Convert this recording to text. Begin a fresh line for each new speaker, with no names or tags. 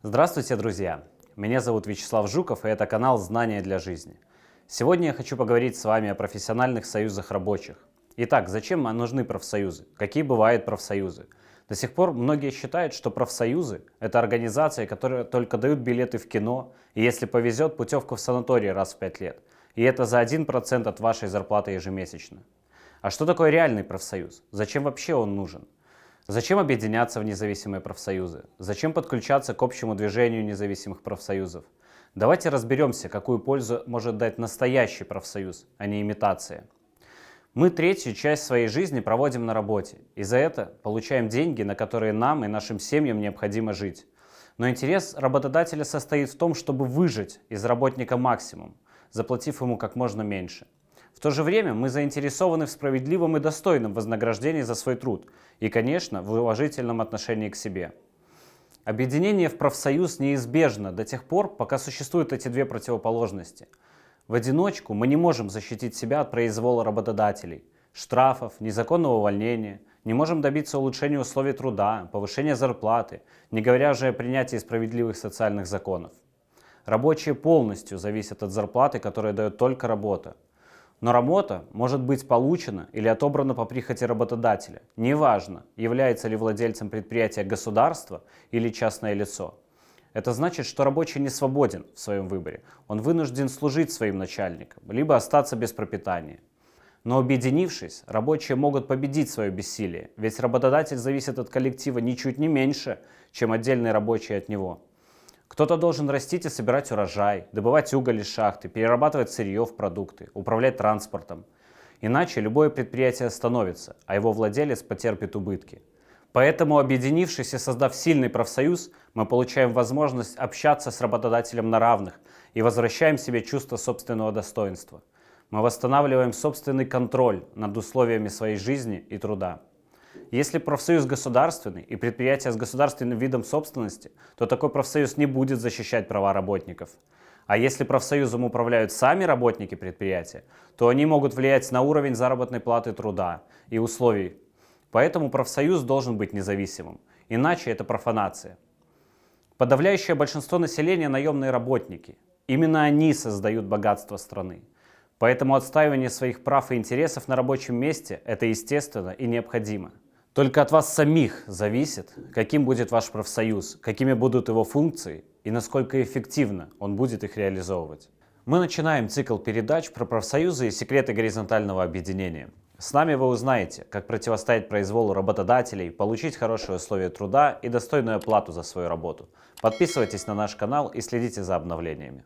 Здравствуйте, друзья! Меня зовут Вячеслав Жуков, и это канал «Знания для жизни». Сегодня я хочу поговорить с вами о профессиональных союзах рабочих. Итак, зачем нужны профсоюзы? Какие бывают профсоюзы? До сих пор многие считают, что профсоюзы– это организации, которые только дают билеты в кино, и если повезет, путевку в санаторий раз в 5 лет. И это за 1% от вашей зарплаты ежемесячно. А что такое реальный профсоюз? Зачем вообще он нужен? Зачем объединяться в независимые профсоюзы? Зачем подключаться к общему движению независимых профсоюзов? Давайте разберемся, какую пользу может дать настоящий профсоюз, а не имитация. Мы третью часть своей жизни проводим на работе, и за это получаем деньги, на которые нам и нашим семьям необходимо жить. Но интерес работодателя состоит в том, чтобы выжать из работника максимум, заплатив ему как можно меньше. В то же время мы заинтересованы в справедливом и достойном вознаграждении за свой труд и, конечно, в уважительном отношении к себе. Объединение в профсоюз неизбежно до тех пор, пока существуют эти две противоположности. В одиночку мы не можем защитить себя от произвола работодателей, штрафов, незаконного увольнения, не можем добиться улучшения условий труда, повышения зарплаты, не говоря уже о принятии справедливых социальных законов. Рабочие полностью зависят от зарплаты, которую дает только работа. Но работа может быть получена или отобрана по прихоти работодателя. Неважно, является ли владельцем предприятия государство или частное лицо. Это значит, что рабочий не свободен в своем выборе. Он вынужден служить своим начальникам, либо остаться без пропитания. Но объединившись, рабочие могут победить свое бессилие, ведь работодатель зависит от коллектива ничуть не меньше, чем отдельный рабочий от него. Кто-то должен растить и собирать урожай, добывать уголь из шахты, перерабатывать сырье в продукты, управлять транспортом. Иначе любое предприятие остановится, а его владелец потерпит убытки. Поэтому, объединившись и создав сильный профсоюз, мы получаем возможность общаться с работодателем на равных и возвращаем себе чувство собственного достоинства. Мы восстанавливаем собственный контроль над условиями своей жизни и труда. Если профсоюз государственный и предприятие с государственным видом собственности, то такой профсоюз не будет защищать права работников. А если профсоюзом управляют сами работники предприятия, то они могут влиять на уровень заработной платы труда и условий. Поэтому профсоюз должен быть независимым, иначе это профанация. Подавляющее большинство населения – наемные работники. Именно они создают богатство страны. Поэтому отстаивание своих прав и интересов на рабочем месте – это естественно и необходимо. Только от вас самих зависит, каким будет ваш профсоюз, какими будут его функции и насколько эффективно он будет их реализовывать. Мы начинаем цикл передач про профсоюзы и секреты горизонтального объединения. С нами вы узнаете, как противостоять произволу работодателей, получить хорошие условия труда и достойную оплату за свою работу. Подписывайтесь на наш канал и следите за обновлениями.